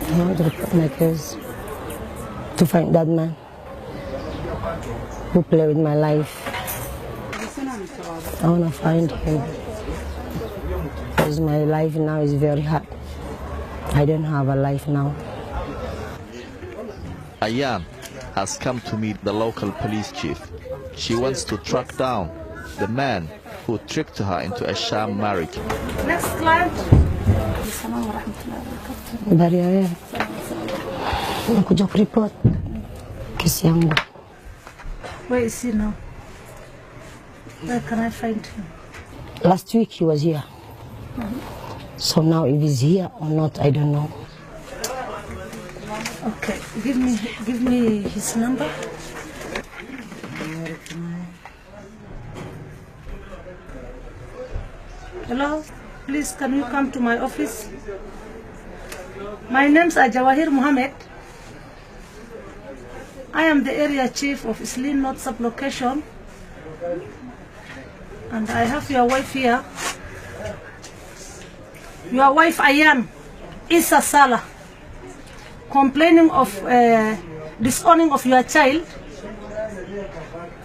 I want to report my case to find that man who played with my life. I want to find him because my life now is very hard. I don't have a life now. Ayaan has come to meet the local police chief. She wants to track down the man who tricked her into a sham marriage. Next client. Barrier. Aku jog report. Kesiang. Where is he now? Where can I find him? Last week he was here. So now if he's here or not, I don't know. Okay, give me his number. Hello, please can you come to my office? My name's Jawahir Mohammed. I am the area chief of Islin North Sublocation, and I have your wife here. Your wife Ayaan Issa Salah, complaining of disowning of your child.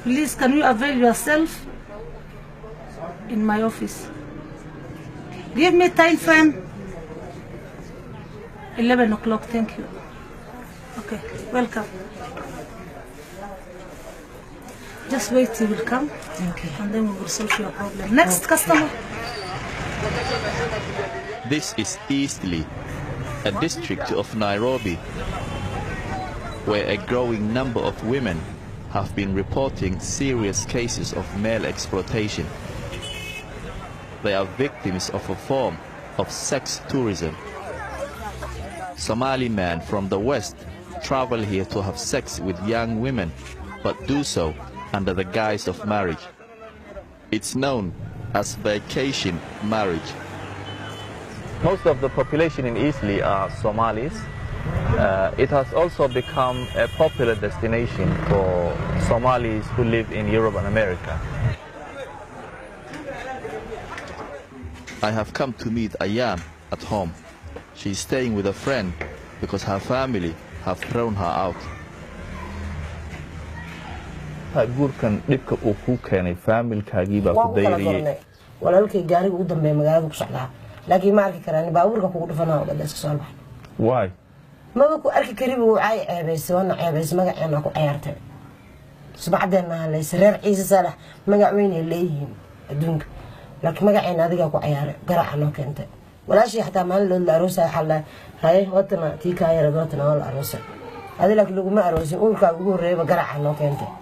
Please can you avail yourself in my office? Give me time frame 11 o'clock. Thank you. Okay, welcome. Just wait till you will come. Okay. And then we will solve your problem. Next customer. This is Eastleigh, a district of Nairobi, where a growing number of women have been reporting serious cases of male exploitation. They are victims of a form of sex tourism. Somali men from the West travel here to have sex with young women, but do so under the guise of marriage. It's known as vacation marriage. Most of the population in Eastleigh are Somalis. It has also become a popular destination for Somalis who live in Europe and America. I have come to meet Ayaan at home. She's staying with a friend because her family have thrown her out. guurkan dhibka uu ku keenay familkaagii baa ku dayriyay walaalkay gaariga u dambeeyay magaalada ku socdaa laakiin ma arki karaan baabuurka kugu dhufanaa oo dad iska soo baxay why ma ku arki karibu uu ay ceebayso wana ceebayso magaceena ku ciyaartay subaxdeena la isreer ciise salax magac weyn ay leeyihiin adduunka laakiin magaceena adiga ku ciyaaray garaac noo keentay walaashii xataa maalin loo aroosa xalay hay wadana tii ka yar dootana wala aroosa adila lagu ma aroosin uurka ugu horeeyay garaac noo keentay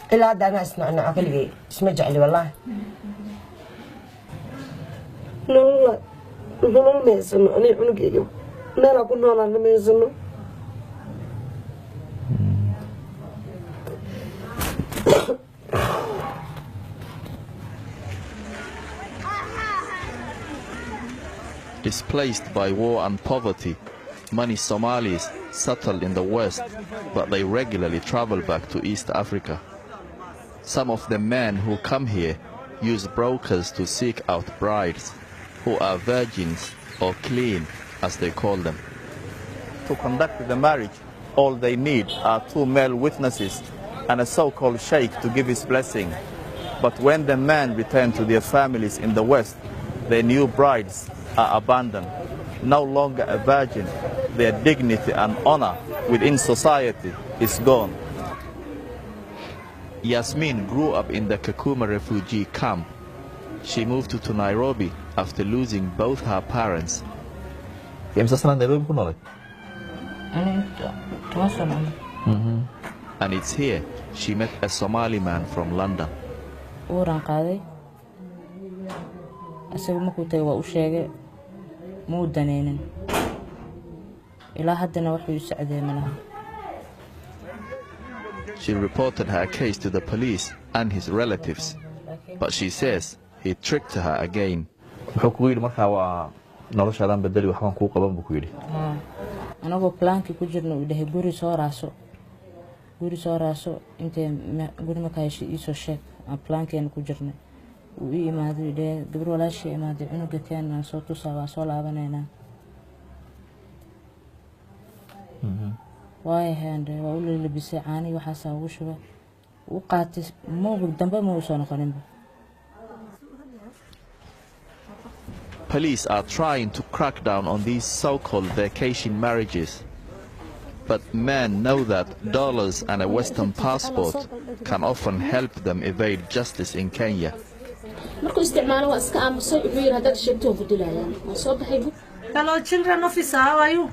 إلا هذا أنا أسمع كل اسمه جعلي والله. لا والله والله ما يسمع أنا عنقي لا لا كنا ولا ما يسمع. Displaced by war and poverty, many Somalis settled in the West, but they regularly travel back to East Africa. Some of the men who come here use brokers to seek out brides who are virgins or clean, as they call them. To conduct the marriage, all they need are 2 male witnesses and a so-called sheikh to give his blessing. But when the men return to their families in the West, their new brides are abandoned. No longer a virgin, their dignity and honor within society is gone. Yasmin grew up in the Kakuma refugee camp. She moved to Nairobi after losing both her parents. And it's here she met a Somali man from London. She reported her case to the police and his relatives, but she says he tricked her again. واي هند وأقول اللي بيساعني وحاسة وشو وقعت مو بالدنبا مو وصلنا قريبا. Police are trying to crack down on these so-called vacation marriages. But men know that dollars and a Western passport can often help them evade justice in Kenya. Hello, children officer, how are you?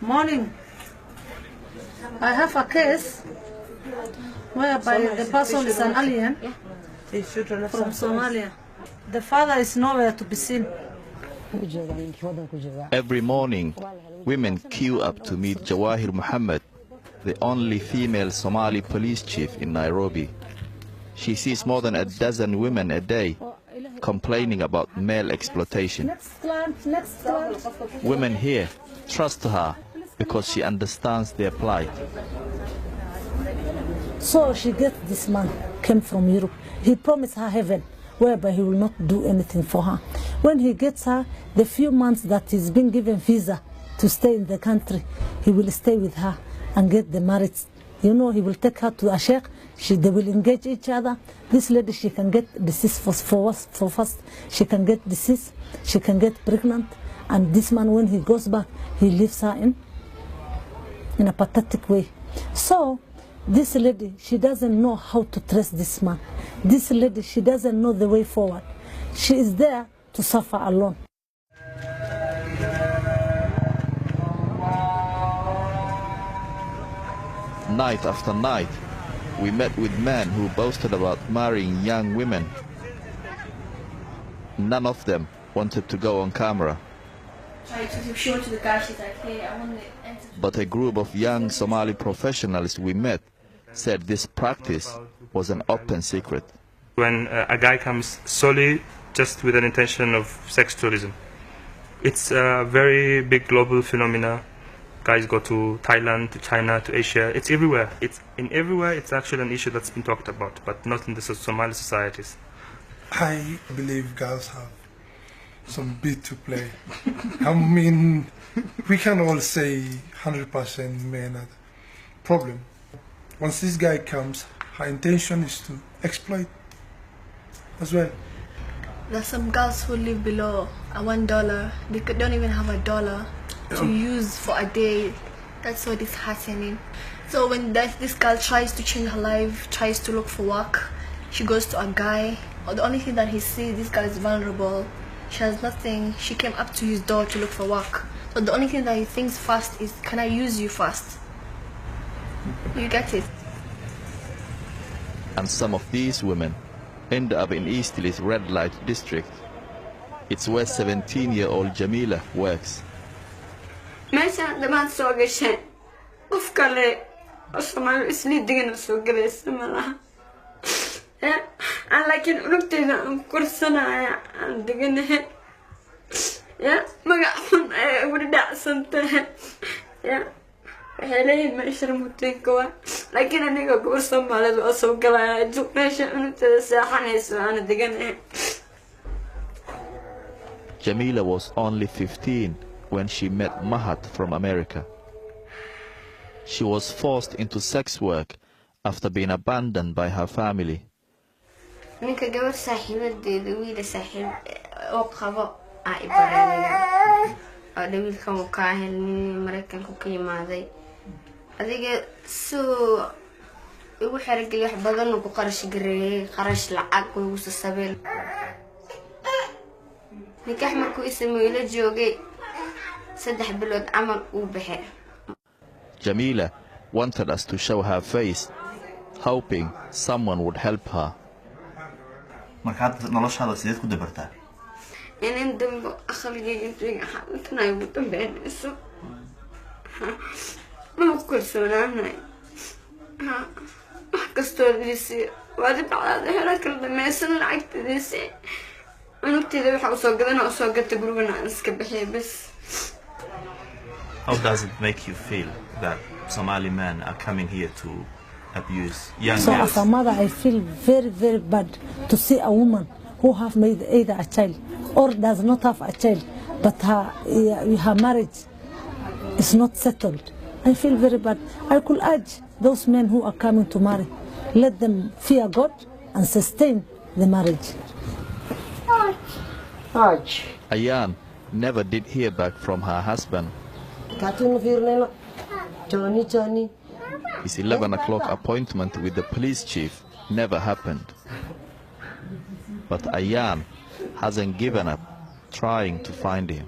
Morning. I have a case whereby the person is an alien from Somalia. The father is nowhere to be seen. Every morning, women queue up to meet Jawahir Muhammad, the only female Somali police chief in Nairobi. She sees more than a dozen women a day complaining about male exploitation. Women here trust her because she understands their plight. So she gets this man, came from Europe. He promised her heaven, whereby he will not do anything for her. When he gets her, the few months that he's been given visa to stay in the country, he will stay with her and get the marriage. You know, he will take her to a sheikh, they will engage each other. This lady, she can get disease for first, she can get disease, she can get pregnant, and this man, when he goes back, he leaves her in a pathetic way. So, this lady, she doesn't know how to trust this man. This lady, she doesn't know the way forward. She is there to suffer alone. Night after night, we met with men who boasted about marrying young women. None of them wanted to go on camera. But a group of young Somali professionals we met said this practice was an open secret. When a guy comes solely just with an intention of sex tourism, it's a very big global phenomena. Guys go to Thailand, to China, to Asia. It's everywhere. Everywhere. It's actually an issue that's been talked about, but not in the Somali societies. I believe girls have some bit to play. I mean, we can all say 100% men are the problem. Once this guy comes, her intention is to exploit as well. There's some girls who live below $1. They don't even have $1 to use for a day. That's what is happening. So when this girl tries to change her life, tries to look for work, she goes to a guy, or the only thing that he sees, this girl is vulnerable, she has nothing, she came up to his door to look for work. So the only thing that he thinks first is, can I use you first? You get it? And some of these women end up in Eastleigh's red light district. It's where 17-year-old Jamila works. meeshaan dhammaan soo gasheen qof kale oo Soomaali isli degan soo galaysa malaha aan laakiin unugteeda aan kursanaya aan deganahay magac xun ay ugu dhacsantahay waxay leeyihiin meesha muteynka waa laakiin aniga gabar Soomaaliyeed oo soo galaya meesha unugteeda saaxanaysa aan deganahay. Jamila was only 15 when she met Mahat from America. She was forced into sex work after being abandoned by her family. ninka gabar saaxiibadeeda wiil saaxiib oo qabo ay baranayaan oo wiilkan uu ka helay Mareykanka ku yimaaday adiga soo ugu xirgay wax badan oo ku qarash gareeyay qarash lacag ugu sabeel ninka markuu ismaaciil joogay 3 bilood amal uu baxay. Jamila wanted us to show her face, hoping someone would help her. markaad noloshaada sideed ku dabartaa inaan dambo aqalgayga inta xaaltana ugu dambeeyso ma ku soonaanay wax kastoo diisi waad bacda hela kala dhamaysan lacagtiisa anugteeda waxa soo gadanaa soo gata gurigana iska bixiyo bas. How does it make you feel that Somali men are coming here to abuse young girls? So as a mother, I feel very, very bad to see a woman who have made either a child or does not have a child, but her marriage is not settled. I feel very bad. I could urge those men who are coming to marry, let them fear God and sustain the marriage. Ayan never did hear back from her husband. His 11 o'clock appointment with the police chief never happened. But Ayan hasn't given up trying to find him.